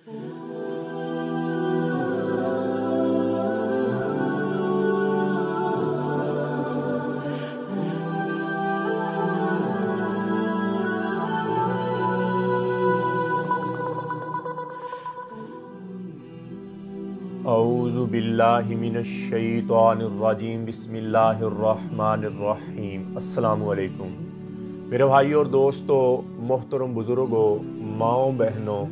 اعوذ باللہ من الشیطان الرجیم بسم اللہ الرحمن الرحیم۔ السلام علیکم میرے بھائی اور دوستو، محترم بزرگوں، ماؤں بہنوں،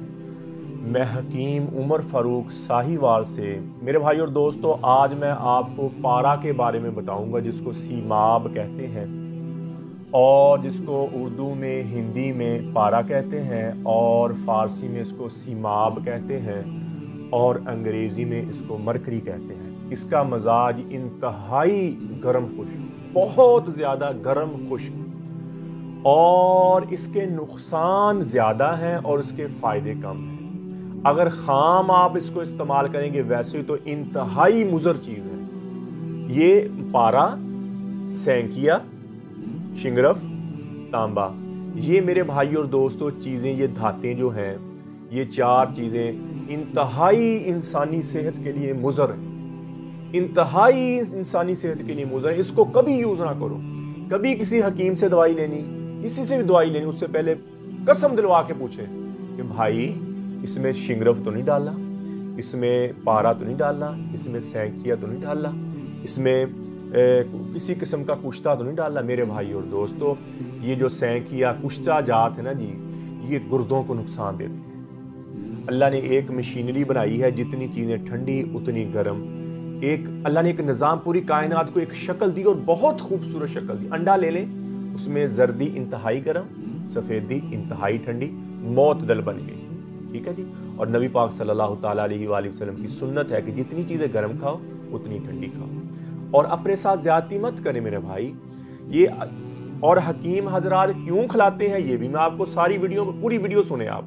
میں حکیم عمر فاروق ساہیوال سے میرے بھائی اور دوستو آج میں آپ کو پارا کے بارے میں بتاؤں گا، جس کو سیماب کہتے ہیں اور جس کو اردو میں، ہندی میں پارا کہتے ہیں اور فارسی میں اس کو سیماب کہتے ہیں اور انگریزی میں اس کو مرکری کہتے ہیں۔ اس کا مزاج انتہائی گرم خشک، بہت زیادہ گرم خشک، اور اس کے نقصان زیادہ ہیں اور اس کے فائدے کم ہیں۔ اگر خام آپ اس کو استعمال کریں گے ویسے تو انتہائی مضر چیز ہے۔ یہ پارا، سینکیا، شنگرف، تانبا، یہ میرے بھائی اور دوستو چیزیں، یہ دھاتیں جو ہیں، یہ چار چیزیں انتہائی انسانی صحت کے لیے مضر ہیں، انتہائی انسانی صحت کے لیے مضر ہیں۔ اس کو کبھی یوز نہ کرو۔ کبھی کسی حکیم سے دوائی لینی، کسی سے بھی دوائی لینی، اس سے پہلے قسم دلوا کے پوچھے کہ بھائی اس میں شنگرف تو نہیں ڈالا، اس میں پارا تو نہیں ڈالا، اس میں سینکیا تو نہیں ڈالا، اس میں کسی قسم کا کشتہ تو نہیں ڈالا۔ میرے بھائی اور دوستو، یہ جو سینکیا، کشتہ جات ہے نا جی، یہ گردوں کو نقصان دیتی ہے۔ اللہ نے ایک مشینری بنائی ہے، جتنی چیزیں ٹھنڈی اتنی گرم۔ اللہ نے ایک نظام، پوری کائنات کو ایک شکل دی اور بہت خوبصورت شکل دی۔ انڈا لے لیں، اس میں زردی انتہائی گرم، سفیدی انتہائی ٹھنڈی، موت دل بن گئی۔ ٹھیک ہے جی۔ اور نبی پاک صلی اللہ تعالیٰ علیہ وآلہ وسلم کی سنت ہے کہ جتنی چیزیں گرم کھاؤ اتنی ٹھنڈی کھاؤ، اور اپنے ساتھ زیادتی مت کریں میرے بھائی۔ یہ اور حکیم حضرات کیوں کھلاتے ہیں، یہ بھی میں آپ کو پوری ویڈیو سنیں آپ۔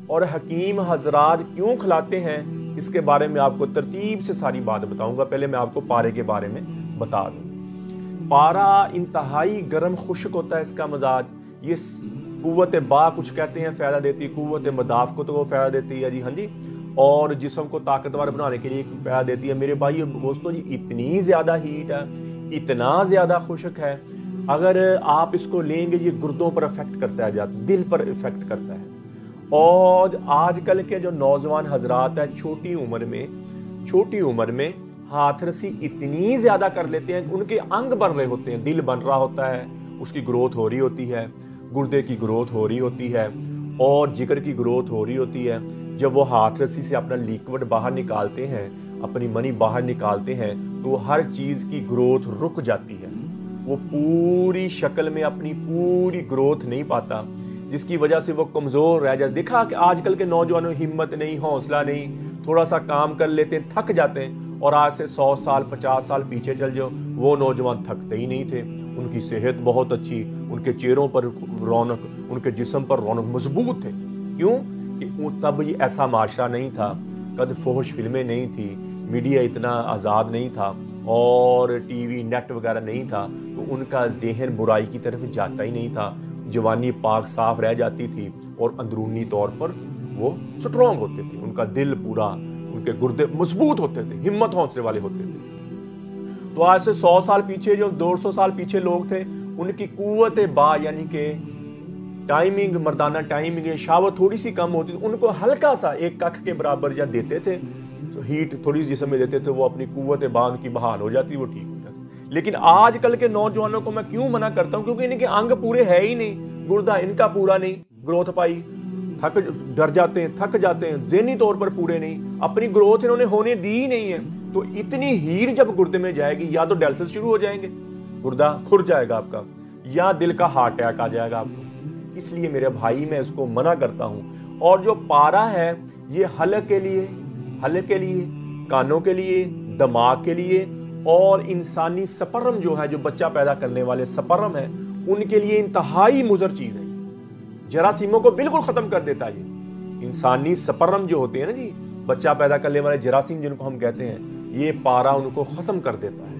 اور حکیم حضرات کیوں کھلاتے ہیں، اس کے بارے میں آپ کو ترتیب سے ساری بات بتاؤں گا۔ پہلے میں آپ کو پارے کے بارے میں بتا دوں۔ پارا انتہائی گرم خشک ہوتا ہے، اس کا مزاج۔ یہ قوت با کچھ کہتے ہیں، فائدہ دیتی ہے، قوت مدافع کو تو وہ فائدہ دیتی ہے جی، ہاں جی، اور جسم کو طاقتور بنانے کے لیے فائدہ دیتی ہے۔ میرے بھائی دوستو جی، اتنی زیادہ ہیٹ ہے، اتنا زیادہ خشک ہے، اگر آپ اس کو لیں گے یہ گردوں پر افیکٹ کرتا ہے، دل پر افیکٹ کرتا ہے۔ اور آج کل کے جو نوجوان حضرات ہیں، چھوٹی عمر میں ہاتھ رسی اتنی زیادہ کر لیتے ہیں، ان کے انگ بن رہے ہوتے ہیں، دل بن رہا ہوتا ہے، اس کی گروتھ ہو رہی ہوتی ہے، گردے کی گروتھ ہو رہی ہوتی ہے، اور جگر کی گروتھ ہو رہی ہوتی ہے۔ جب وہ ہاتھ رسی سے اپنا لیکوڈ باہر نکالتے ہیں، اپنی منی باہر نکالتے ہیں، تو ہر چیز کی گروتھ رک جاتی ہے، وہ پوری شکل میں اپنی پوری گروتھ نہیں پاتا، جس کی وجہ سے وہ کمزور رہ جاتے۔ دیکھا کہ آج کل کے نوجوانوں ہمت نہیں، حوصلہ نہیں، تھوڑا سا کام کر لیتے ہیں، تھک جاتے ہیں۔ اور آج سے 100 سال 50 سال پیچھے چل جاؤ، وہ نوجوان تھکتے ہی نہیں تھے، ان کی صحت بہت اچھی، ان کے چہروں پر رونق، ان کے جسم پر رونق، مضبوط تھے۔ کیوں کہ تب یہ ایسا معاشرہ نہیں تھا، قد فحش فلمیں نہیں تھی، میڈیا اتنا آزاد نہیں تھا، اور ٹی وی نیٹ وغیرہ نہیں تھا، تو ان کا ذہن برائی کی طرف جاتا ہی نہیں تھا۔ جوانی پاک صاف رہ جاتی تھی، اور اندرونی طور پر وہ سٹرونگ ہوتے تھے، ان کا دل پورا، ان کے گردے مضبوط ہوتے تھے، ہمت حوصلے والے ہوتے تھے۔ تو آج سے 100 سال پیچھے، جو 150 سال پیچھے لوگ تھے، ان کی قوت با یعنی کہ ٹائمنگ، مردانہ ٹائمنگ، شہوت تھوڑی سی کم ہوتی تھی، ان کو ہلکا سا ایک ککھ کے برابر یا دیتے تھے، تو ہیٹ تھوڑی سی جسم میں دیتے تھے، وہ اپنی قوت با ان کی بحال ہو جاتی، وہ ٹھیک ہو جاتی۔ لیکن آج کل کے نوجوانوں کو میں کیوں منع کرتا ہوں، کیونکہ ان کے انگ پورے ہے ہی نہیں، گردہ ان کا پورا نہیں، گروتھ پائی، ڈر جاتے ہیں، تھک جاتے ہیں، ذہنی طور پر پورے نہیں، اپنی گروتھ انہوں نے ہونے دی ہی نہیں ہے۔ تو اتنی ہیٹ جب گردے میں جائے گی، یا تو ڈائلسس شروع ہو جائیں گے، گردہ کھر جائے گا آپ کا، یا دل کا ہارٹ اٹیک آ جائے گا آپ کو۔ اس لیے میرے بھائی میں اس کو منع کرتا ہوں۔ اور جو پارا ہے، یہ حلق کے لیے، کانوں کے لیے، دماغ کے لیے، اور انسانی سپرم جو ہے، جو بچہ پیدا کرنے والے سپرم ہیں، ان کے لیے انتہائی مضر چیز ہے۔ جراثیموں کو بالکل ختم کر دیتا ہے یہ انسانی سپرم جو ہوتے ہیں نا جی، بچہ پیدا کرنے والے جراثیم جن کو ہم کہتے ہیں، یہ پارا ان کو ختم کر دیتا ہے۔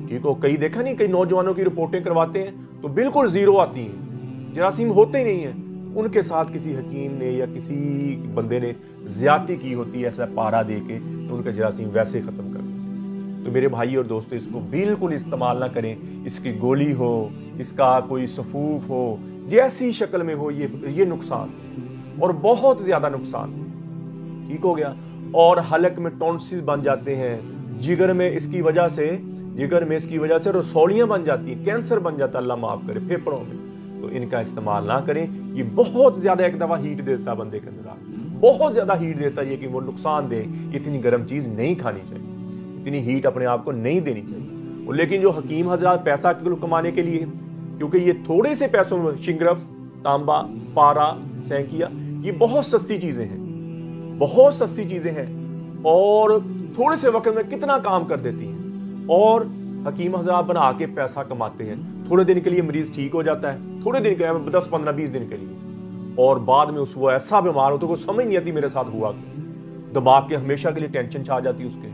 ٹھیک ہو، کئی دیکھا نہیں، کئی نوجوانوں کی رپورٹیں کرواتے ہیں تو بالکل زیرو آتی ہیں، جراثیم ہوتے ہی نہیں ہیں، ان کے ساتھ کسی حکیم نے یا کسی بندے نے زیادتی کی ہوتی ہے ایسا پارا دے کے تو ان کا جراثیم ویسے ہی ختم کر دیتے ہیں۔ تو میرے بھائی اور دوستو اس کو بالکل استعمال نہ کریں، اس کی گولی ہو، اس کا کوئی سفوف ہو، جیسی شکل میں ہو، یہ نقصان اور بہت زیادہ نقصان، ٹھیک ہو گیا۔ اور حلق میں ٹونسل بن جاتے ہیں، جگر میں اس کی وجہ سے رسولیاں بن جاتی ہیں، کینسر بن جاتا ہے، اللہ معاف کرے، پھیپڑوں میں۔ تو ان کا استعمال نہ کریں، یہ بہت زیادہ ایک دفعہ ہیٹ دیتا ہے بندے کے اندر، بہت زیادہ ہیٹ دیتا ہے، یہ کہ وہ نقصان دے۔ اتنی گرم چیز نہیں کھانی چاہیے، اتنی ہیٹ اپنے آپ کو نہیں دینی چاہیے۔ لیکن جو حکیم حضرات پیسہ کمانے کے لیے، کیونکہ یہ تھوڑے سے پیسوں میں شنگرف، تانبا، پارا، سینکیا، یہ بہت سستی چیزیں ہیں، بہت سستی چیزیں ہیں اور تھوڑے سے وقت میں کتنا کام کر دیتی ہیں، اور حکیم حضرات بنا کے پیسہ کماتے ہیں۔ تھوڑے دن کے لیے مریض ٹھیک ہو جاتا ہے، تھوڑے دن کے 10 15 20 دن کے لیے، اور بعد میں وہ ایسا بیمار ہوتا ہے کو سمجھ نہیں آتی میرے ساتھ ہوا کہ دماغ کے ہمیشہ کے لیے ٹینشن چھا جاتی ہے اس کے،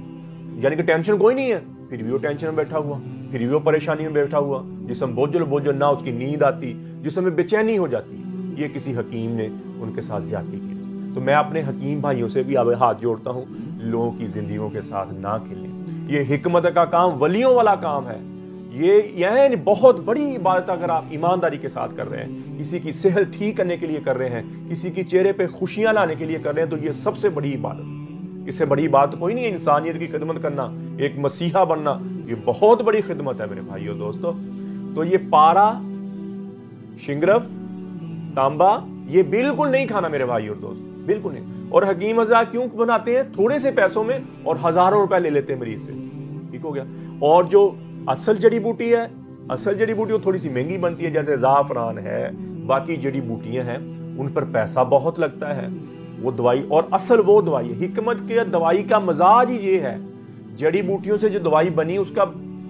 یعنی کہ ٹینشن کوئی نہیں ہے پھر بھی وہ ٹینشن میں بیٹھا ہوا، پھر بھی وہ پریشانی میں بیٹھا ہوا، جسم بوجھل نہ اس کی نیند آتی، جسم میں بے چینی ہو جاتی۔ یہ کسی حکیم نے ان کے ساتھ زیادتی کی۔ تو میں اپنے حکیم بھائیوں سے بھی ہاتھ جوڑتا ہوں، لوگوں کی زندگیوں کے ساتھ نہ کھیلیں۔ یہ حکمت کا کام ولیوں والا کام ہے، یہ بہت بڑی عبادت اگر آپ ایمانداری کے ساتھ کر رہے ہیں، کسی کی صحت ٹھیک کرنے کے لیے کر رہے ہیں، کسی کی چہرے پہ خوشیاں لانے کے لیے کر رہے ہیں، تو یہ سب سے بڑی عبادت ہے۔ اس سے بڑی بات کوئی نہیں ہے انسانیت کی خدمت کرنا، ایک مسیحا بننا، یہ بہت بڑی خدمت ہے میرے بھائیو دوستو۔ تو یہ پارا، شنگرف، تانبا یہ بالکل نہیں کھانا میرے بھائی اور دوست، بالکل نہیں۔ اور حکیم حضرات کیوں بناتے ہیں؟ تھوڑے سے پیسوں میں اور ہزاروں روپے لے لیتے ہیں مریض سے، ٹھیک ہو گیا۔ اور جو اصل جڑی بوٹی ہے، اصل جڑی بوٹی وہ تھوڑی سی مہنگی بنتی ہے، جیسے زعفران ہے، باقی جڑی بوٹیاں ہیں، ان پر پیسہ بہت لگتا ہے، وہ دوائی، اور اصل وہ دوائی ہے۔ حکمت کے دوائی کا مزاج ہی یہ ہے، جڑی بوٹیوں سے جو دوائی بنی اس کا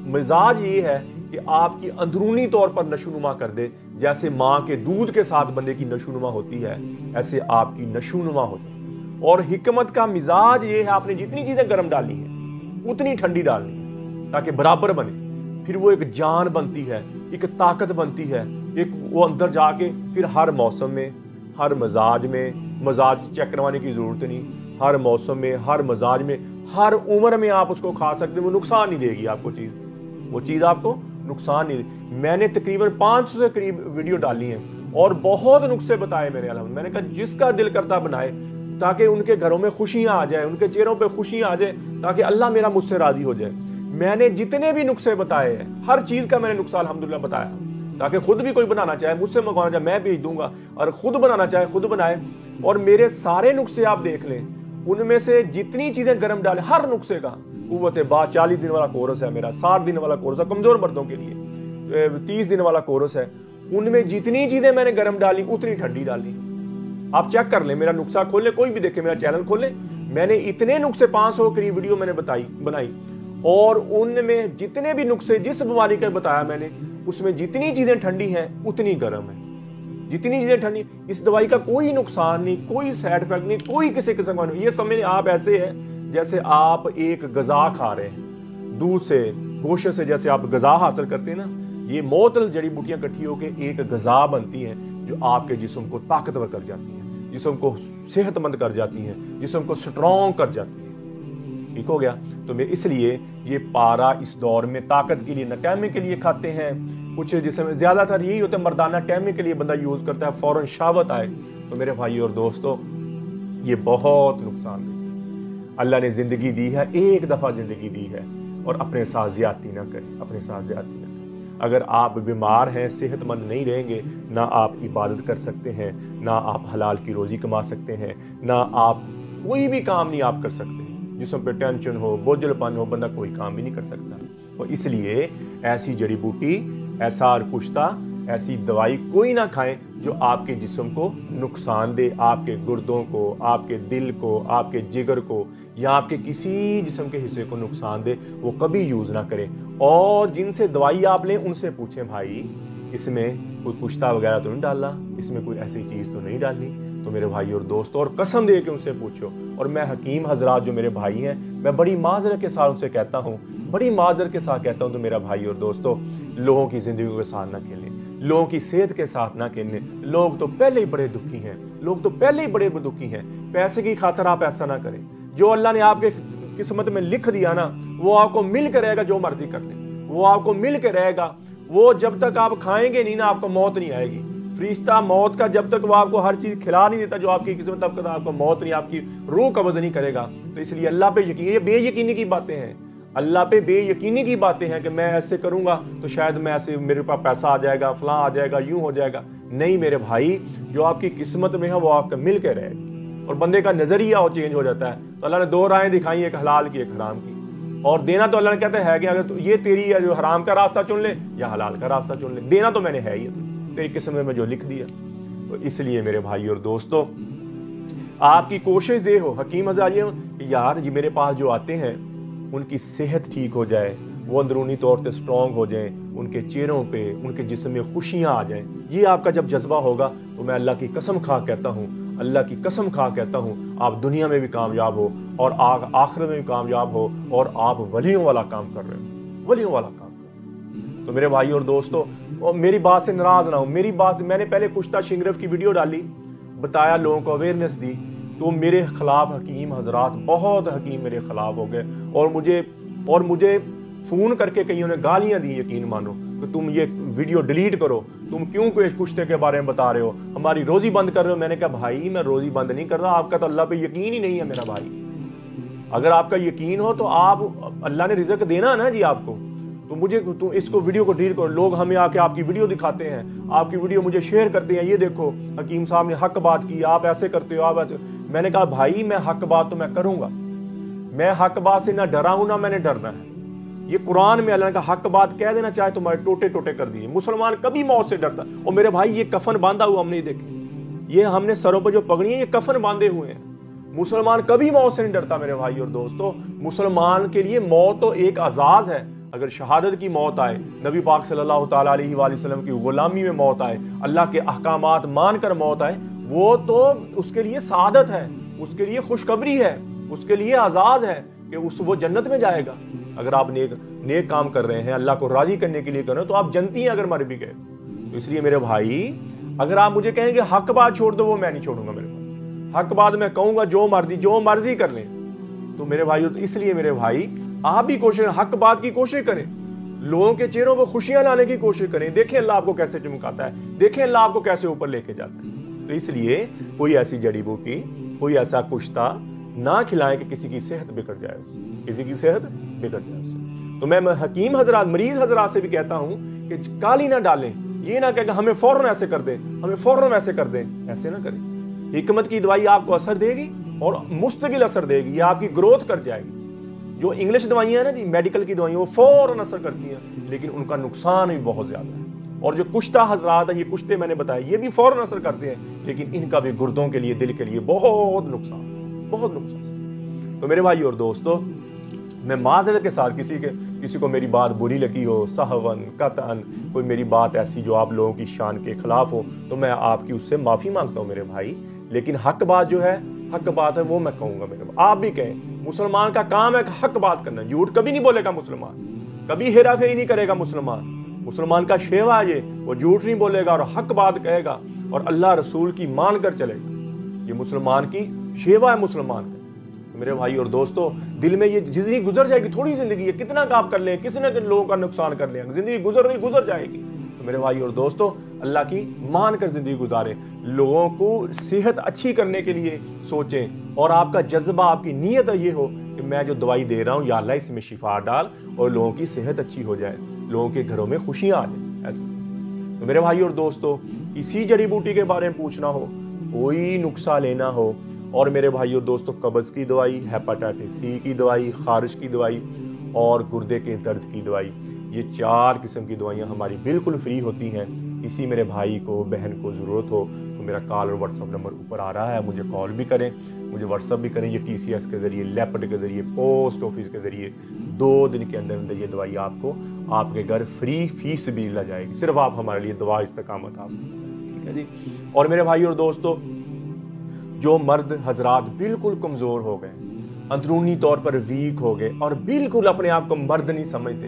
مزاج یہ ہے کہ آپ کی اندرونی طور پر نشوونما کر دے، جیسے ماں کے دودھ کے ساتھ بندے کی نشوونما ہوتی ہے، ایسے آپ کی نشوونما ہو جائے۔ اور حکمت کا مزاج یہ ہے، آپ نے جتنی چیزیں گرم ڈالی ہیں اتنی ٹھنڈی ڈالنی ہے تاکہ برابر بنے، پھر وہ ایک جان بنتی ہے، ایک طاقت بنتی ہے، ایک وہ اندر جا کے پھر ہر موسم میں، ہر مزاج میں، مزاج چیک کروانے کی ضرورت نہیں، ہر موسم میں، ہر مزاج میں، ہر عمر میں آپ اس کو کھا سکتے ہیں، وہ نقصان نہیں دے گی آپ کو چیز، وہ چیز آپ کو نقصان نہیں دے۔ میں نے تقریباً 500 سے قریب ویڈیو ڈالی ہیں اور بہت نقصے بتائے میرے الحمد، میں نے کہا جس کا دل کرتا بنائے تاکہ ان کے گھروں میں خوشیاں آ جائیں، ان کے چہروں پہ خوشیاں آ جائیں، تاکہ اللہ میرا مجھ سے راضی ہو جائے۔ میں نے جتنے بھی نقصے بتائے ہیں، ہر چیز کا میں نے نقصہ الحمدللہ بتایا، تاکہ خود بھی کوئی بنانا چاہے مجھ سے منگوانا چاہے میں بھیج دوں گا، اور خود بنانا چاہے خود بنائے۔ اور میرے سارے نقصے آپ دیکھ لیں، ان میں سے جتنی چیزیں گرم ڈالیں، ہر نقصے کا قوت با 40 دن والا کورس ہے میرا، 60 دن والا کورس ہے کمزور مردوں کے لیے، 30 دن والا کورس ہے، ان میں جتنی چیزیں میں نے گرم ڈالی اتنی ٹھنڈی ڈالی۔ آپ چیک کر لیں، میرا نقصہ کھول لیں، کوئی بھی دیکھے میرا چینل کھول لیں، میں نے اتنے نقصے 500 قریب ویڈیو میں نے بنائی، اور ان میں جتنے بھی نقصے جس بیماری کا بتایا میں نے، اس میں جتنی چیزیں ٹھنڈی ہیں اتنی گرم ہیں، جتنی چیزیں ٹھنڈی۔ اس دوائی کا کوئی نقصان نہیں، کوئی سائیڈ افیکٹ نہیں، کوئی کسی قسم کا نہیں۔ یہ سمجھ آپ ایسے ہے جیسے آپ ایک غذا کھا رہے ہیں، دودھ سے، گوشت سے جیسے آپ غذا حاصل کرتے ہیں نا، یہ معطل جڑی بوٹیاں اکٹھی ہو کے ایک غذا بنتی ہیں جو آپ کے جسم کو طاقتور کر جاتی ہیں، جسم کو صحت مند کر جاتی ہیں، جسم کو سٹرونگ کر جاتی ہیں، ٹھیک ہو گیا۔ تو میں اس لیے یہ پارا اس دور میں طاقت کے لیے، نکامے کے لیے کھاتے ہیں، کچھ جسم زیادہ تر یہی ہوتا ہے مردانہ ٹائمے کے لیے بندہ یوز کرتا ہے، فوراً شہوت آئے۔ تو میرے بھائی اور دوستو یہ بہت نقصان دہ۔ اللہ نے زندگی دی ہے، ایک دفعہ زندگی دی ہے، اور اپنے ساتھ زیادتی نہ کریں، اپنے ساتھ زیادتی نہ کریں۔ اگر آپ بیمار ہیں، صحت مند نہیں رہیں گے، نہ آپ عبادت کر سکتے ہیں، نہ آپ حلال کی روزی کما سکتے ہیں، نہ آپ کوئی بھی کام نہیں آپ کر سکتے۔ جسم پہ ٹینشن ہو، بوجھل پن ہو، بندہ کوئی کام بھی نہیں کر سکتا۔ اور اس لیے ایسی جڑی بوٹی، ایسا کشتہ، ایسی دوائی کوئی نہ کھائیں جو آپ کے جسم کو نقصان دے، آپ کے گردوں کو، آپ کے دل کو، آپ کے جگر کو، یا آپ کے کسی جسم کے حصے کو نقصان دے، وہ کبھی یوز نہ کریں۔ اور جن سے دوائی آپ لیں ان سے پوچھیں بھائی اس میں کوئی کشتہ وغیرہ تو نہیں ڈالا، اس میں کوئی ایسی چیز تو نہیں ڈالی؟ تو میرے بھائی اور دوستوں، اور قسم دے کے ان سے پوچھو۔ اور میں حکیم حضرات جو میرے بھائی ہیں، میں بڑی معذرت کے ساتھ ان سے کہتا ہوں، بڑی معذرت کے ساتھ کہتا ہوں، تو میرا بھائی اور دوستو لوگوں کی زندگیوں کے ساتھ نہ کھیلیں۔ लोगों की सेहत के साथ ना खेलने। लोग तो पहले ही बड़े दुखी हैं, लोग तो पहले ही बड़े दुखी हैं। पैसे की खातिर आप ऐसा ना करें। जो अल्लाह ने आपके किस्मत में लिख दिया ना, वो आपको मिल के रहेगा, जो मर्जी कर ले वो आपको मिल के रहेगा। वो जब तक आप खाएंगे नहीं ना, आपको मौत नहीं आएगी। फरिश्ता मौत का जब तक वो आपको हर चीज खिला नहीं देता जो आपकी किस्मत, तब तक आपको मौत नहीं, आपकी रूह कब्ज नहीं करेगा। तो इसलिए अल्लाह पे यकीन, ये बेयकीनी की बातें हैं, अल्लाह पे बेयकीनी की बातें हैं कि मैं ऐसे करूंगा तो शायद मैं ऐसे, मेरे पास पैसा आ जाएगा, फलां आ जाएगा, यूं हो जाएगा। नहीं मेरे भाई, जो आपकी किस्मत में है वो आपका मिल के रहे। और बंदे का नजरिया और चेंज हो जाता है। तो अल्लाह ने दो राहें दिखाई, एक हलाल की एक हराम की। और देना तो अल्लाह ने कहते हैं कि अगर तो ये तेरी है, जो हराम का रास्ता चुन ले या हलाल का रास्ता चुन ले, देना तो मैंने है ही, तेरी किस्मत में जो लिख दिया। तो इसलिए मेरे भाई और दोस्तों, आपकी कोशिश ये हो, हकीम हज़रात ये हो कि यार जी मेरे पास जो आते हैं उनकी सेहत ठीक हो जाए, वो अंदरूनी तौर पे स्ट्रॉन्ग हो जाएं, उनके चेहरों पे, उनके जिस्म में खुशियाँ आ जाएं। ये आपका जब जज्बा होगा तो मैं अल्लाह की कसम खा कहता हूँ, अल्लाह की कसम खा कहता हूँ, आप दुनिया में भी कामयाब हो और आखिरत में भी कामयाब हो, और आप वलियों वाला काम कर रहे हो, वलियों वाला काम कर रहे हो। तो मेरे भाई और दोस्तों, और मेरी बात से नाराज ना हो, मेरी बात से, मैंने पहले कुश्ता शिंगरफ की वीडियो डाली, बताया, लोगों को अवेयरनेस दी, तो मेरे खिलाफ हकीम हजरात, बहुत हकीम मेरे खिलाफ हो गए, और मुझे फोन करके कईयों ने गालियां दी, यकीन मानो, कि तुम ये वीडियो डिलीट करो, तुम क्यों कोई कुश्ते के बारे में बता रहे हो, हमारी रोजी बंद कर रहे हो। मैंने कहा भाई मैं रोजी बंद नहीं कर रहा, आपका तो अल्लाह पे यकीन ही नहीं है मेरा भाई। अगर आपका यकीन हो तो आप, अल्लाह ने रिज़्क देना है ना जी आपको, तो तुम इसको वीडियो को डिलीट करो। लोग हमें आके आपकी वीडियो दिखाते हैं, आपकी वीडियो मुझे शेयर करते हैं, ये देखो हकीम साहब ने हक बात की, आप ऐसे करते हो, आप ऐसे। मैंने कहा भाई मैं हक बात तो मैं करूंगा, मैं हक बात से ना डरा हूं ना मैंने डरना है। ये कुरान में अल्लाह का हक बात कह देना चाहे तुम्हारे टोटे टोटे कर दिए। मुसलमान कभी मौत से डरता। और मेरे भाई ये कफन बांधा हुआ हमने देखे, ये हमने सरों पर जो पगड़ी है ये कफन बांधे हुए हैं। मुसलमान कभी मौत से नहीं डरता मेरे भाई और दोस्तों। मुसलमान के लिए मौत तो एक आजाद है। अगर शहादत की मौत आए, नबी पाक सल्लल्लाहु ताला अलैहि वसल्लम की गुलामी में मौत आए, अल्लाह के अहकामात मानकर मौत आए, वो तो उसके लिए सादत है, उसके लिए खुशखबरी है, उसके लिए आजाद है कि वो जन्नत में जाएगा। अगर आप नेक काम कर रहे हैं, अल्लाह को राजी करने के लिए कर रहे हो, तो आप जनती हैं अगर मर भी गए। तो इसलिए मेरे भाई, अगर आप मुझे कहेंगे हक बात छोड़ दो, वो मैं नहीं छोड़ूंगा। मेरे भाई हक बात मैं कहूंगा, जो मर्जी कर लें। तो मेरे भाई, तो इसलिए मेरे भाई आप भी कोशिश, हक बात की कोशिश करें, लोगों के चेहरों पर खुशियां लाने की कोशिश करें। देखें अल्लाह आपको कैसे चमकाता है, देखें अल्लाह आपको कैसे ऊपर लेके जाता है। तो इसलिए कोई ऐसी जड़ी बूटी, कोई ऐसा कुश्ता ना खिलाएं कि किसी की सेहत बिगड़ जाए उससे, किसी की सेहत बिगड़ जाए उससे। तो मैं हकीम हजरात, मरीज हजरात से भी कहता हूं कि काली ना डालें। ये ना कहें हमें फौरन ऐसे कर दें, हमें फौरन वैसे कर दें, ऐसे ना करें। हिकमत की दवाई आपको असर देगी और मुस्तकिल असर देगी, ये आपकी ग्रोथ कर जाएगी। जो इंग्लिश दवाइयां हैं ना जी, मेडिकल की दवाइयां, वो फौरन असर करती हैं, लेकिन उनका नुकसान भी बहुत ज्यादा है। और जो कुश्ता हजरात है, ये कुश्ते मैंने बताए, ये भी फौरन असर करते हैं, लेकिन इनका भी गुर्दों के लिए, दिल के लिए बहुत नुकसान, बहुत नुकसान। तो मेरे भाई और दोस्तों, मैं माजरत के साथ किसी को मेरी बात बुरी लगी हो, सहवन कतन, कोई मेरी बात ऐसी जो आप लोगों की शान के खिलाफ हो, तो मैं आपकी उससे माफी मांगता हूं मेरे भाई। लेकिन हक बात जो है, हक बात है, वो मैं कहूंगा मेरे भाई। आप भी कहें, मुसलमान का काम है हक बात करना, झूठ कभी नहीं बोलेगा मुसलमान, कभी हेरा फेरी नहीं करेगा मुसलमान। मुसलमान का शेवा ये, वो झूठ नहीं बोलेगा और हक बात कहेगा और अल्लाह रसूल की मान कर चलेगा। ये मुसलमान की शेवा है मुसलमान का। तो मेरे भाई और दोस्तों, दिल में ये जिंदगी गुजर जाएगी, थोड़ी जिंदगी है, कितना का आप कर लें, किसी न लोगों का नुकसान कर लें, जिंदगी गुजर जाएगी। तो मेरे भाई और दोस्तों, अल्लाह की मान कर जिंदगी गुजारें, लोगों को सेहत अच्छी करने के लिए सोचें, और आपका जज्बा, आपकी नीयत ये हो कि मैं जो दवाई दे रहा हूँ, या अल्लाह इसमें शिफा डाल और लोगों की सेहत अच्छी हो जाए, लोगों के घरों में खुशियां आ जाए, ऐसे। तो मेरे भाई और दोस्तों, किसी जड़ी बूटी के बारे में पूछना हो, कोई नुस्खा लेना हो, और मेरे भाई और दोस्तों, कब्ज की दवाई, हेपेटाइटिस सी की दवाई, खारिश की दवाई और गुर्दे के दर्द की दवाई, ये 4 किस्म की दवाइयाँ हमारी बिल्कुल फ्री होती हैं। किसी मेरे भाई को, बहन को ज़रूरत हो तो मेरा कॉल और व्हाट्सअप नंबर ऊपर आ रहा है, मुझे कॉल भी करें, मुझे व्हाट्सअप भी करें। ये TCS के ज़रिए, लेपर्ड के ज़रिए, पोस्ट ऑफिस के ज़रिए 2 दिन के अंदर अंदर ये दवाई आपको आपके घर फ्री, फीस भी ला जाएगी। सिर्फ आप हमारे लिए दुआ इस्तकामत आप, ठीक है जी। और मेरे भाई और दोस्तों, जो मर्द हजरात बिल्कुल कमज़ोर हो गए, अंदरूनी तौर पर वीक हो गए और बिल्कुल अपने आप को मर्द नहीं समझते,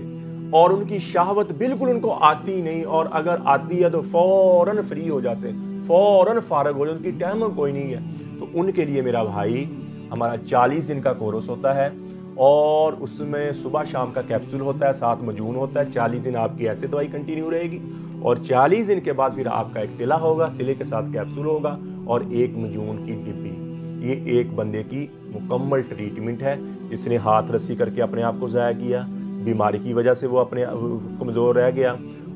اور ان کی شہوت بالکل ان کو آتی نہیں، اور اگر آتی ہے تو فوراً فری ہو جاتے ہیں، فوراً فارغ ہو جاتے، ان کی ٹائم کوئی نہیں ہے. تو ان کے لیے میرا بھائی ہمارا 40 دن کا کورس ہوتا ہے، اور اس میں صبح شام کا کیپسول ہوتا ہے، 7 مجون ہوتا ہے. 40 دن آپ کی ایسے دوائی کنٹینیو رہے گی، اور 40 دن کے بعد پھر آپ کا ایک تلا ہوگا، تلے کے ساتھ کیپسول ہوگا، اور 1 مجون کی ڈبی. یہ ایک بندے کی مکمل ٹریٹمنٹ ہے. جس نے ہاتھ رسی کر کے اپنے آپ کو ضائع کیا، بیماری کی وجہ سے وہ اپنے کمزور رہ گیا،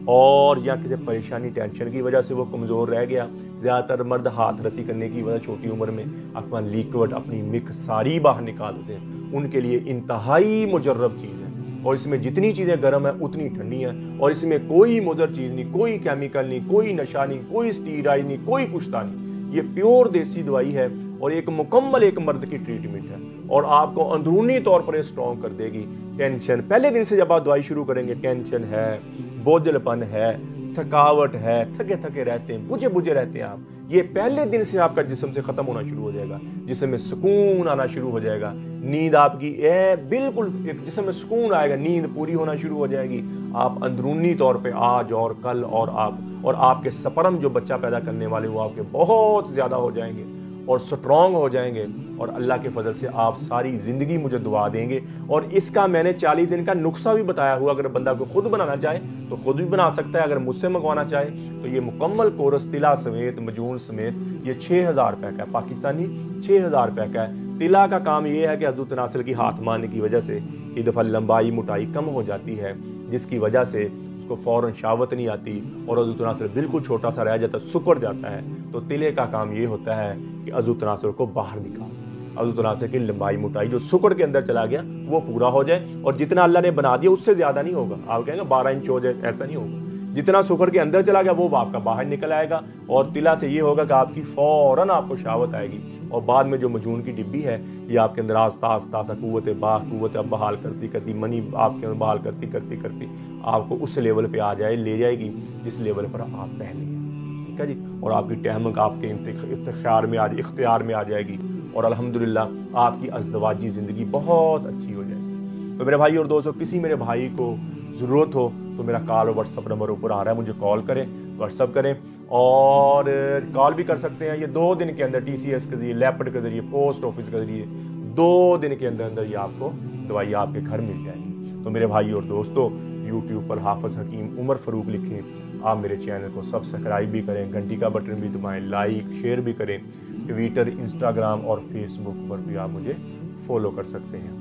اور یا کسی پریشانی ٹینشن کی وجہ سے وہ کمزور رہ گیا. زیادہ تر مرد ہاتھ رسی کرنے کی وجہ چھوٹی عمر میں اپنا لیکوڈ، اپنی مک ساری باہر نکالتے ہیں. ان کے لیے انتہائی مجرب چیز ہے، اور اس میں جتنی چیزیں گرم ہیں اتنی ٹھنڈی ہیں، اور اس میں کوئی مضر چیز نہیں، کوئی کیمیکل نہیں، کوئی نشہ نہیں، کوئی اسٹیرائڈ نہیں، کوئی کچھ نہیں. یہ پیور دیسی دوائی ہے، اور ایک مکمل ایک مرد کی ٹریٹمنٹ ہے، اور آپ کو اندرونی طور پر اسٹرانگ کر دے گی. ٹینشن پہلے دن سے جب آپ دوائی شروع کریں گے، ٹینشن ہے، بوجھل پن ہے، تھکاوٹ ہے، تھکے تھکے رہتے ہیں، بجھے بجھے رہتے ہیں آپ، یہ پہلے دن سے آپ کا جسم سے ختم ہونا شروع ہو جائے گا. جسم میں سکون آنا شروع ہو جائے گا، نیند آپ کی بالکل ایک جسم میں سکون آئے گا، نیند پوری ہونا شروع ہو جائے گی. آپ اندرونی طور پہ آج اور کل اور آپ کے سپرم جو بچہ پیدا کرنے والے وہ آپ کے بہت زیادہ ہو جائیں گے، اور سٹرونگ ہو جائیں گے، اور اللہ کے فضل سے آپ ساری زندگی مجھے دعا دیں گے. اور اس کا میں نے 40 دن کا نسخہ بھی بتایا ہوا، اگر بندہ کو خود بنانا چاہے تو خود بھی بنا سکتا ہے، اگر مجھ سے منگوانا چاہے تو یہ مکمل کورس تلا سمیت مجون سمیت یہ 6000 روپے کا ہے، پاکستانی 6000 روپے کا ہے. تلا کا کام یہ ہے کہ حضرت ناصر کی ہاتھ مارنے کی وجہ سے کئی دفعہ لمبائی موٹائی کم ہو جاتی ہے، جس کی وجہ سے اس کو فوراً شہوت نہیں آتی، اور حضرت ناصر بالکل چھوٹا سا رہ جاتا ہے، سکڑ جاتا ہے. تو تلے کا کام یہ ہوتا ہے کہ حضرت ناصر کو باہر نکال، حضرت ناصر کی لمبائی موٹائی جو سکڑ کے اندر چلا گیا وہ پورا ہو جائے، اور جتنا اللہ نے بنا دیا اس سے زیادہ نہیں ہوگا. آپ کہیں گے 12 انچ ہو جائے، ایسا نہیں ہوگا. جتنا سکڑ کے اندر چلا گیا وہ آپ کا باہر نکل آئے گا، اور تلا سے یہ ہوگا کہ آپ کی فوراً آپ کو شہوت آئے گی. اور بعد میں جو مجون کی ڈبی ہے یہ آپ کے اندر آہستہ آہستہ قوت بحال کرتی منی آپ کے اندر بحال کرتی آپ کو اس لیول پہ لے جائے گی جس لیول پر آپ پہلے ہیں. ٹھیک ہے جی. اور آپ کی ٹہمک آپ کے اختیار میں آ جائے گی، اور الحمدللہ آپ کی ازدواجی زندگی بہت اچھی ہو جائے گی. تو میرے بھائی اور دوستو، کسی میرے بھائی کو ضرورت ہو تو میرا کال اور واٹس اپ نمبر اوپر آ رہا ہے، مجھے کال کریں، واٹس اپ کریں، اور کال بھی کر سکتے ہیں. یہ 2 دن کے اندر TCS کے ذریعے، لیپٹ کے ذریعے، پوسٹ آفس کے ذریعے 2 دن کے اندر یہ آپ کو دوائی آپ کے گھر مل جائے گی. تو میرے بھائی اور دوستو، YouTube پر حافظ حکیم عمر فاروق لکھیں، آپ میرے چینل کو سبسکرائب بھی کریں، گھنٹی کا بٹن بھی دبائیں، لائک شیئر بھی کریں. ٹویٹر، انسٹاگرام اور فیس بک پر بھی آپ مجھے فالو کر سکتے ہیں.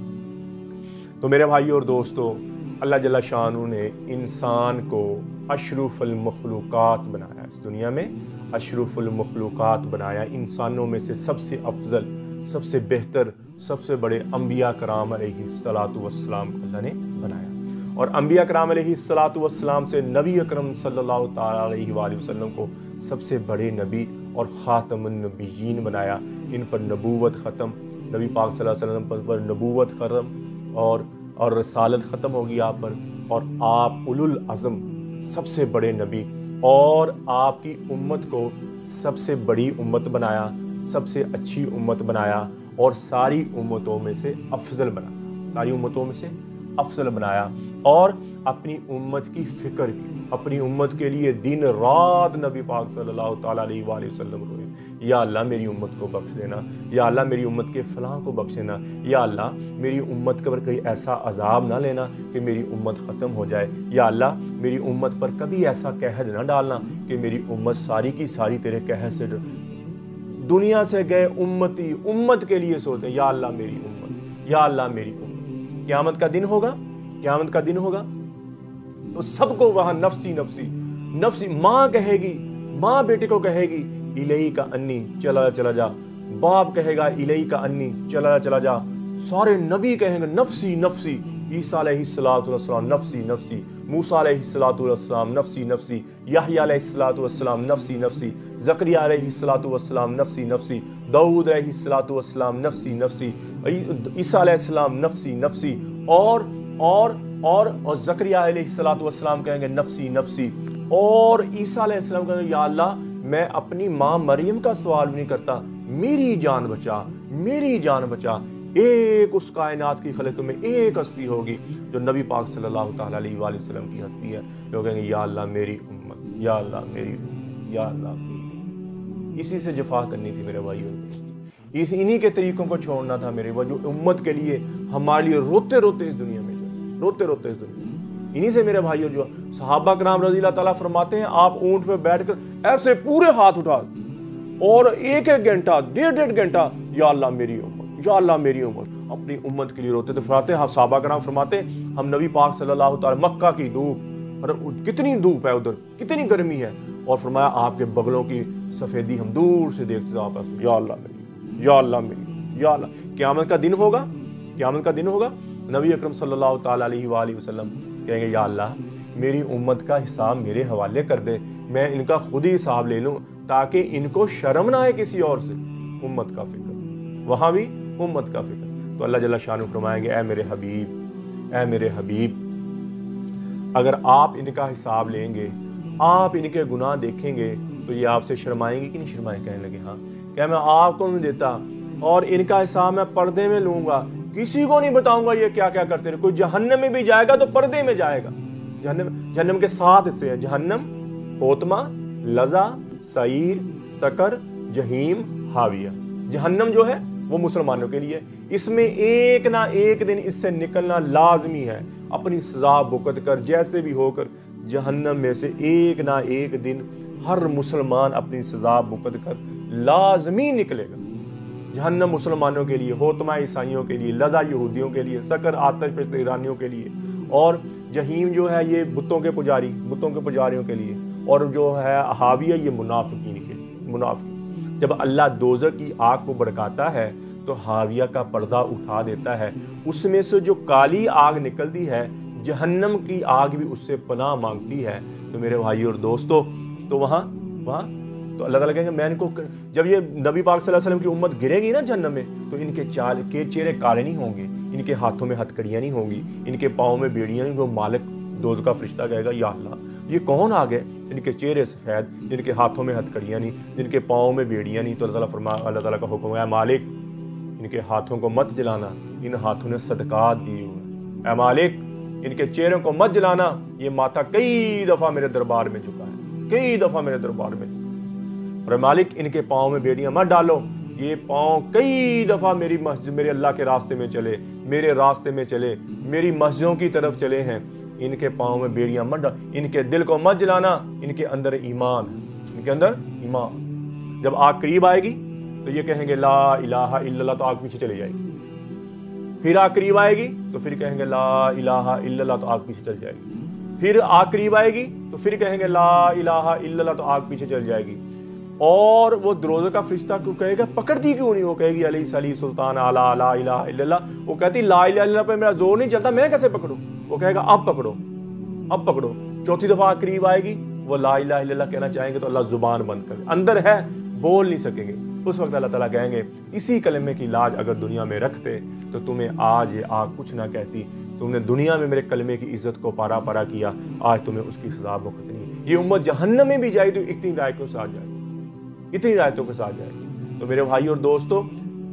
تو میرے بھائی اور دوستو، اللہ جل شانہ نے انسان کو اشرف المخلوقات بنایا، اس دنیا میں اشرف المخلوقات بنایا. انسانوں میں سے سب سے افضل، سب سے بہتر، سب سے بڑے انبیاء کرام علیہ الصلاۃ والسلام کو اللہ نے بنایا. اور انبیاء کرام علیہ الصلاۃ والسلام سے نبی اکرم صلی اللہ تعالیٰ علیہ وآلہ وسلم کو سب سے بڑے نبی اور خاتم النبیین بنایا. ان پر نبوت ختم، نبی پاک صلی اللہ علیہ وسلم پر نبوت ختم اور رسالت ختم ہوگی آپ پر، اور آپ اولو العزم سب سے بڑے نبی، اور آپ کی امت کو سب سے بڑی امت بنایا، سب سے اچھی امت بنایا، اور ساری امتوں میں سے افضل بنایا، ساری امتوں میں سے افضل بنایا. اور اپنی امت کی فکر کی، اپنی امت کے لیے دن رات نبی پاک صلی اللہ تعالیٰ علیہ وآلہ وسلم روئے، یا اللہ میری امت کو بخش دینا، یا اللہ میری امت کے فلاں کو بخش دینا، یا اللہ میری امت پر کوئی ایسا عذاب نہ لینا کہ میری امت ختم ہو جائے، یا اللہ میری امت پر کبھی ایسا قحط نہ ڈالنا کہ میری امت ساری کی ساری تیرے قحط سے دنیا سے گئے امت کے لیے سوتے ہیں، یا اللہ میری امت، یا اللہ میری امت. قیامت کا دن ہوگا، قیامت کا دن ہوگا تو سب کو وہاں نفسی نفسی نفسی، ماں کہے گی، ماں بیٹے کو کہے گی الیک انی، چلا چلا جا. باپ کہے گا الیک انی، چلا چلا جا. سارے نبی کہیں گے نفسی نفسی. عیسیٰ علیہ الصلوۃ والسلام نفسی نفسی، موسیٰ علیہ الصلوۃ والسلام نفسی نفسی، یحییٰ علیہ الصلوۃ والسلام نفسی نفسی، زکریا علیہ الصلوۃ والسلام نفسی نفسی، داؤد علیہ الصلوۃ والسلام نفسی نفسی، عیسیٰ علیہ السلام نفسی نفسی، اور زکریا علیہ الصلوۃ والسلام کہیں گے نفسی نفسی، اور عیسیٰ علیہ السلام کہیں گے یا اللہ میں اپنی ماں مریم کا سوال نہیں کرتا، میری جان بچا، میری جان بچا. ایک उस कायनात की खलक में एक हस्ती होगी जो नबी पाक सल्लल्लाहु ताला अलैहि वसल्लम की हस्ती है, जो कहेंगे या अल्लाह मेरी उम्मत, या अल्लाह मेरी उम्मत, या अल्लाह। इसी से जफा करनी थी मेरे भाइयों, इन्हीं के तरीकों को छोड़ना था मेरे भाई, जो उम्मत के लिए हमारे लिए रोते रोते इस दुनिया में जाए, रोते रोते इस दुनिया में। इन्हीं से मेरे भाइयों, जो सहाबा कराम रज़ी अल्लाह ताला फरमाते हैं, आप ऊंट पे बैठकर ऐसे पूरे हाथ उठा और एक एक घंटा, डेढ़ घंटा, या अल्लाह मेरी उम्मत, या अल्लाह मेरी उम्मत, अपनी उम्मत के लिए रोते। तो फरमाते हैं, सहाबा कराम फरमाते हैं, हम नबी पाक सल्लल्लाहु ताला, मक्का की धूप, कितनी धूप है उधर, कितनी गर्मी है, और फरमाया आपके बगलों की सफेदी हम दूर से देखते थे, आप या अल्लाह मेरी, या अल्लाह मेरी, या अल्लाह। क़यामत का दिन होगा, क़यामत का दिन होगा, नबी अकरम सल्लल्लाहु ताला अलैहि वसल्लम कहेंगे या अल्लाह मेरी उम्मत का हिसाब मेरे हवाले कर दे, मैं इनका खुद ही हिसाब ले लूँ, ताकि इनको शर्म ना आए किसी और से। उम्मत का फिक्र, वहाँ भी उम्मत का फिक्र। तो अल्लाह जल्ल शानु फरमाएंगे, ऐ मेरे हबीब, ऐ मेरे हबीब, अगर आप इनका हिसाब लेंगे, आप इनके गुनाह देखेंगे, तो ये आपसे शर्माएंगे कि नहीं शर्माएंगे? कहने लगे हाँ। क्या मैं आपको नहीं देता, और इनका हिसाब मैं पर्दे में लूंगा, किसी को नहीं बताऊंगा ये क्या क्या करते रहे। कोई जहन्नम में भी जाएगा तो पर्दे में जाएगा। जहन्नम के 7 हिस्से हैं, जहन्नम, होतमा, लजा, सईर, सकर, जहीम, हाविया। जहन्नम जो है वो मुसलमानों के लिए, इसमें एक ना एक दिन इससे निकलना लाजमी है। अपनी सजा भुगत कर जैसे भी होकर जहन्नम में से एक ना एक दिन हर मुसलमान अपनी सजा भुगत कर लाजमी निकलेगा। जहन्नम मुसलमानों के लिए, होतमा ईसाइयों के लिए, लजा यहूदियों के लिए, सकर आतिश ईरानियों के लिए, और जहीम जो है ये बुतों के पुजारियों के लिए, और जो है हाविया ये मुनाफिकीन के लिए, मुनाफिक। जब अल्लाह दोज़ख की आग को भड़काता है तो हाविया का पर्दा उठा देता है, उसमें से जो काली आग निकलती है, जहन्नम की आग भी उससे पनाह मांगती है। तो मेरे भाइयों और दोस्तों, तो वहाँ तो अल्लाह ताला कहेंगे मैं इनको, जब ये नबी पाक सल्लल्लाहु अलैहि वसल्लम की उम्मत गिरेगी ना जहन्नम में, तो इनके चेहरे काले नहीं होंगे, इनके हाथों में हथकड़ियाँ नहीं होंगी, इनके पाँव में बेड़ियाँ नहीं। वो मालिक दोज़ख का फरिश्ता कहेगा या अल्लाह ये कौन आ गए, इनके चेहरे सफ़ेद, जिनके हाथों में हथकड़ियाँ नहीं, जिनके पाँव में बेड़ियाँ नहीं। तो अल्लाह ताला का हुक्म है, मालिक इनके हाथों को मत जलाना, इन हाथों ने सदकात दिए हुए। ऐ मालिक इनके चेहरों को मत जलाना, ये माथा कई दफ़ा मेरे दरबार में झुका है, कई दफ़ा मेरे दरबार में। और मालिक इनके पाँव में बेड़ियाँ मत डालो, ये पाँव कई दफ़ा मेरे अल्लाह के रास्ते में चले, मेरे रास्ते में चले, मेरी मस्जिदों की तरफ चले हैं, इनके पाँव में बेड़ियाँ मत डालो, इनके दिल को मत जलाना, इनके अंदर ईमान है, इनके अंदर ईमान। जब आग करीब आएगी तो ये कहेंगे ला इलाहा इल्लल्लाह, तो आग पीछे चली जाएगी। फिर आग करीब आएगी तो फिर कहेंगे ला इलाहा इल्लल्लाह, तो आग पीछे चल जाएगी। फिर आग करीब आएगी तो फिर कहेंगे ला इलाहा इल्लल्लाह, तो आग पीछे चल जाएगी। और वो दोज़ख का फरिश्ता क्यों कहेगा पकड़ती क्यों नहीं? वो कहेगी अली सली सुल्तान अला ला इलाहा इल्लल्लाह। वो कहती ला इलाहा इल्लल्लाह पे मेरा जोर नहीं चलता, मैं कैसे पकड़ूं? वो कहेगा अब पकड़ो, अब पकड़ो। चौथी दफा करीब आएगी, वो ला इलाहा इल्लल्लाह कहना चाहेंगे तो अल्लाह जुबान बंद कर, अंदर है बोल नहीं सकेंगे। उस वक्त अल्लाह ताला कहेंगे इसी कलमे की लाज अगर दुनिया में रखते तो तुम्हें आज ये आग कुछ ना कहती। तुमने दुनिया में मेरे कलमे की इज्जत को पारा पारा किया, आज तुम्हें उसकी सजा भुगतनी। ये उम्मत जहन्नम में भी जाए तो इतनी रायतों के साथ जाएगी, इतनी रायतों के साथ जाएगी। तो मेरे भाई और दोस्तों,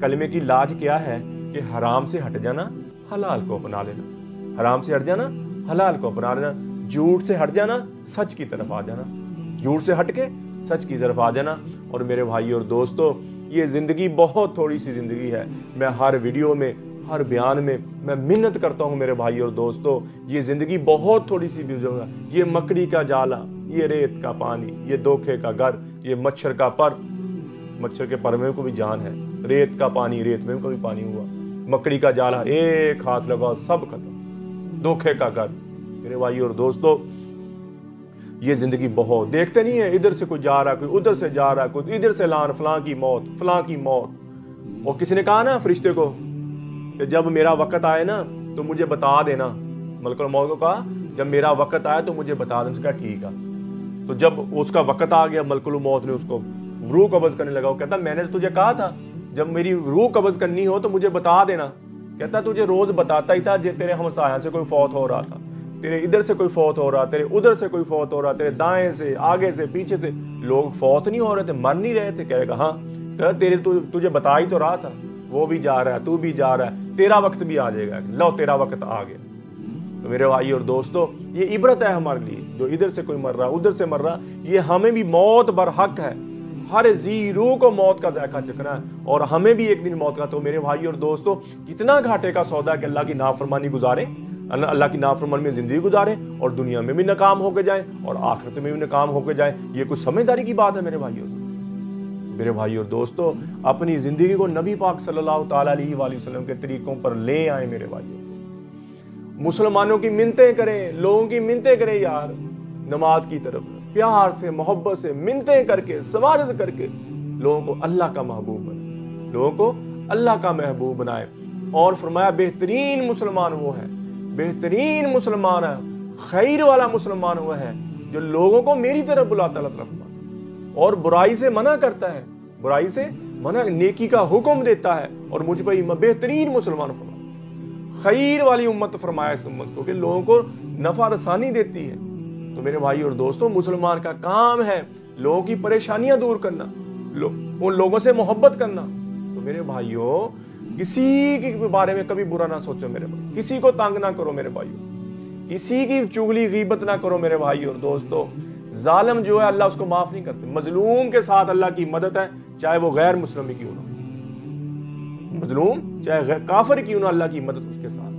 कलमे की लाज क्या है कि हराम से हट जाना, हलाल को अपना लेना। हराम से हट जाना, हलाल को अपना लेना। झूठ से हट जाना, सच की तरफ आ जाना। झूठ से हट के सच की तरफ आ जाना। और मेरे भाई और दोस्तों, ये ज़िंदगी बहुत थोड़ी सी ज़िंदगी है। मैं हर वीडियो में, हर बयान में मैं मिन्नत करता हूँ मेरे भाई और दोस्तों, ये ज़िंदगी बहुत थोड़ी सी है। ये मकड़ी का जाला, ये रेत का पानी, ये धोखे का घर, ये मच्छर का पर, मच्छर के पर में को भी जान है, रेत का पानी, रेत में को भी पानी हुआ, मकड़ी का जाला, एक हाथ लगाओ सब खत्म, धोखे का घर। मेरे भाई और दोस्तों, ये जिंदगी बहुत, देखते नहीं है, इधर से कोई जा रहा, कोई उधर से जा रहा, कोई इधर से लान, फलां की मौत, फलां की मौत। और किसी ने कहा ना फरिश्ते को कि जब मेरा वक्त आए ना तो मुझे बता देना। मलकुल मौत को कहा जब मेरा वक्त आए तो मुझे बता देना। उसका ठीक है। तो जब उसका वक्त आ गया, मलकुल मौत ने उसको रूह कब्ज करने लगा। वो कहता मैंने तो तुझे कहा था जब मेरी रूह कब्ज करनी हो तो मुझे बता देना। कहता तुझे रोज बताता ही था, तेरे हमसाया से कोई फौत हो रहा था, तेरे इधर से कोई फौत हो रहा, तेरे उधर से कोई फौत हो रहा, तेरे दाएं से, आगे से, पीछे से लोग फौत नहीं हो रहे थे, मर नहीं रहे थे। कहेगा हाँ, कहता तेरे तुझे बता ही तो रहा था। वो भी जा रहा है, तू भी जा रहा है, तेरा वक्त भी आ जाएगा, लो तेरा वक्त आ गया। तो मेरे भाई और दोस्तों, ये इबरत है हमारे लिए, जो इधर से कोई मर रहा है, उधर से मर रहा है, ये हमें भी मौत बरहक है। हर जी रूह को मौत का जायका चखना है और हमें भी एक दिन मौत का। तो मेरे भाई और दोस्तों, कितना घाटे का सौदा है कि अल्लाह की नाफरमानी गुजारे, अल्लाह की नाफरमानी में जिंदगी गुजारे और दुनिया में भी नाकाम होकर जाए और आखिरत में भी नाकाम होकर जाए। ये कुछ समझदारी की बात है मेरे भाइयों। मेरे भाई और दोस्तों, अपनी जिंदगी को नबी पाक सल्लल्लाहु ताला अलैहि वसल्लम के तरीकों पर ले आए मेरे भाइयों। मुसलमानों की मिन्नतें करें, लोगों की मिन्नतें करें यार, नमाज की तरफ प्यार से मोहब्बत से मिन्नतें करके समारत करके लोगों को अल्लाह का महबूब बनाए, लोगों को अल्लाह का महबूब बनाए। और फरमाया बेहतरीन मुसलमान वो है, बेहतरीन मुसलमान है, खैर वाला मुसलमान वो है जो लोगों को मेरी तरफ बुलाता है और बुराई से मना करता है, बुराई से मना, नेकी का हुक्म देता है। और मुझ पर बेहतरीन मुसलमान फरमाया, खैर वाली उम्मत फरमाया इस उम्मत को कि लोगों को नफा रसानी देती है। तो मेरे भाई और दोस्तों, मुसलमान का काम है लोगों की परेशानियां दूर करना, उन लोगों से मोहब्बत करना। तो मेरे भाइयों, किसी के बारे में कभी बुरा ना सोचो मेरे भाई, किसी को तंग ना करो मेरे भाइयों, किसी की चुगली गीबत ना करो मेरे भाई और दोस्तों। जालिम जो है अल्लाह उसको माफ नहीं करते, मजलूम के साथ अल्लाह की मदद है, चाहे वो गैर मुस्लिम ही क्यों ना, मजलूम चाहे काफिर क्यों ना, अल्लाह की मदद उसके साथ।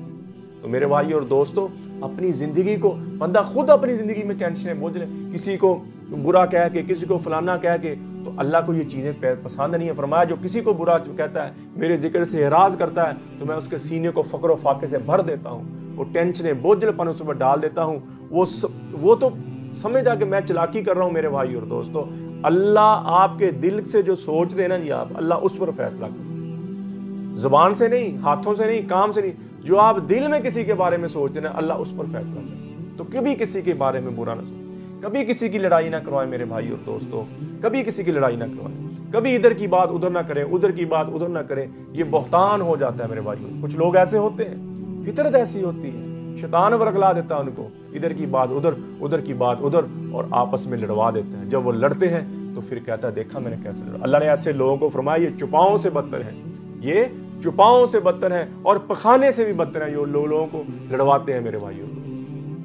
तो मेरे भाई और दोस्तों, अपनी जिंदगी को बंदा खुद अपनी जिंदगी में टेंशन बोझ ले, किसी को बुरा कह के, किसी को फलाना कह के, तो अल्लाह को ये चीजें पसंद नहीं है। फरमाया जो किसी को बुरा कहता है, मेरे जिक्र से एराज करता है, तो मैं उसके सीने को फक्र और फाके से भर देता हूँ, वो टेंशन बोझलपन उस पर डाल देता हूँ। वो तो समझदा कि मैं चालाकी कर रहा हूँ। मेरे भाई और दोस्तों, अल्लाह आपके दिल से जो सोच रहे ना जी आप, अल्लाह उस पर फैसला कर, जुबान से नहीं, हाथों से नहीं, काम से नहीं, जो आप दिल में किसी के बारे में सोच रहे हैं अल्लाह उस पर फैसला करे। तो कभी किसी के बारे में बुरा ना सोचें, कभी किसी की लड़ाई ना करवाएं मेरे भाई और दोस्तों, कभी किसी की लड़ाई ना करवाएं, कभी इधर की बात उधर ना करें, उधर की बात उधर ना करें। ये बहतान हो जाता है मेरे भाइयों। कुछ लोग ऐसे होते हैं, फितरत ऐसी होती है, शैतान वरगला देता है उनको, इधर की बात उधर, उधर की बात उधर, और आपस में लड़वा देते हैं। जब वो लड़ते हैं तो फिर कहता है देखा मैंने कैसे लड़ा। अल्लाह ने ऐसे लोगों को फरमाया ये चुपाओं से बदतर है, ये चुपाओं से बदतर है और पखाने से भी बदतर है, ये लोगों को लड़वाते हैं मेरे भाइयों।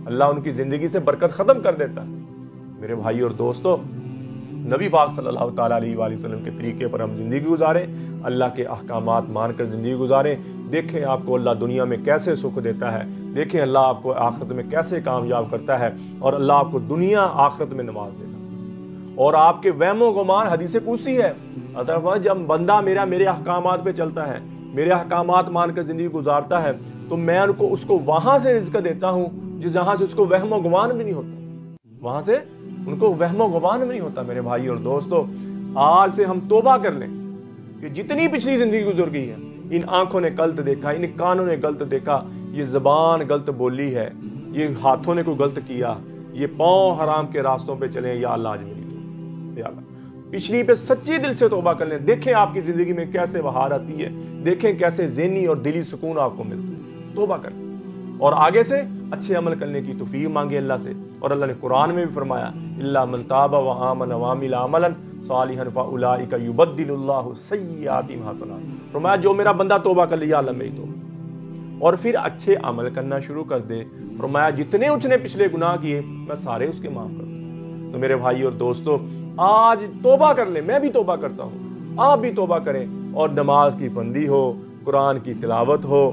अल्लाह उनकी जिंदगी से बरकत खत्म कर देता है। मेरे भाई और दोस्तों, नबी पाक सल्लल्लाहु ताला अलैहि वसल्लम के तरीके पर हम जिंदगी गुजारें, अल्लाह के अहकामात मानकर जिंदगी गुजारें। देखें आपको अल्लाह दुनिया में कैसे सुख देता है, देखें अल्लाह आपको आखिरत में कैसे कामयाब करता है, और अल्लाह आपको दुनिया आखिरत में नवाज देगा। और आपके वहमो गुमान, हदीस कुदसी है, जब बंदा मेरे अहकामात पे चलता है, मेरे अहकामात मानकर जिंदगी गुजारता है, तो मैं उसको वहां से रिज़्क देता हूँ जहां से उसको वहमो गुमान भी नहीं होता, वहां से उनको वहमो गुमान भी नहीं होता। मेरे भाई और दोस्तों, आज से हम तौबा कर लें कि जितनी पिछली जिंदगी गुजर गई है, इन आंखों ने गलत देखा, इन कानों ने गलत देखा, ये ज़बान गलत बोली है, ये हाथों ने कोई गलत किया, ये पाँव हराम के रास्तों पे चले, या अल्लाह आज मेरी तो, या अल्लाह पिछली पे सच्चे दिल से तौबा कर लें। देखें आपकी जिंदगी में कैसे बहार आती है, देखें कैसे ज़हनी और दिली सुकून आपको मिलता है। तौबा कर और आगे से अच्छे अमल करने की तौफीक मांगे अल्लाह से। और अल्लाह ने कुरान में भी फरमाया, इल्ला मन ताबा व आमन व अमिला अमलन सालिहन फउलाइका युबद्दिलुल्लाहु सय्यिआतिहिम हसनात। फरमाया जो मेरा बंदा तौबा कर लिया अल्लाह मेरी तौबा, और फिर अच्छे अमल करना शुरू कर दे, फरमाया जितने उसने पिछले गुनाह किए मैं सारे उसके माफ कर दूं। तो मेरे भाई और दोस्तों, आज तौबा कर ले, मैं भी तौबा करता हूँ, आप भी तौबा करें, और नमाज की बंदी हो, कुरान की तिलावत हो,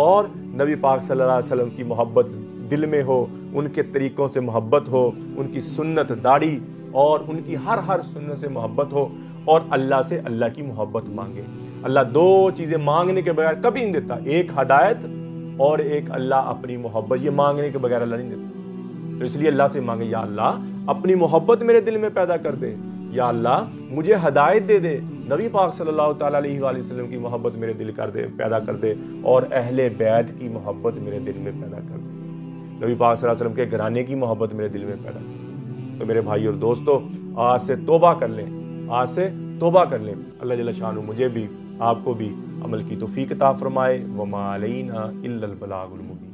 और नबी पाक सल्लल्लाहु अलैहि वसल्लम की मोहब्बत दिल में हो, उनके तरीकों से मोहब्बत हो, उनकी सुन्नत दाढ़ी और उनकी हर सुन्नत से मोहब्बत हो, और अल्लाह से अल्लाह की मोहब्बत मांगे। अल्लाह दो चीज़ें मांगने के बगैर कभी नहीं देता, एक हदायत और एक अल्लाह अपनी मोहब्बत, ये मांगने के बगैर अल्लाह नहीं देता। तो इसलिए अल्लाह से मांगे, या अल्लाह अपनी मोहब्बत मेरे दिल में पैदा कर दे, या अल्लाह मुझे हदायत दे दे, नबी पाक सल्लल्लाहु ताला अलैहि वसल्लम की मोहब्बत मेरे दिल पैदा कर दे, और अहले बैत की मोहब्बत मेरे दिल में पैदा कर दे, नबी पाक सल्लल्लाहु अलैहि वसल्लम के घराने की मोहब्बत मेरे दिल में पैदा कर दे। तो मेरे भाई और दोस्तों, आज से तौबा कर लें, आज से तौबा कर लें। अल्लाह जल्ल शानु मुझे भी आपको भी अमल की तौफीक अता फरमाए। वमा अलैना इल्लल बलागुल मुबीन।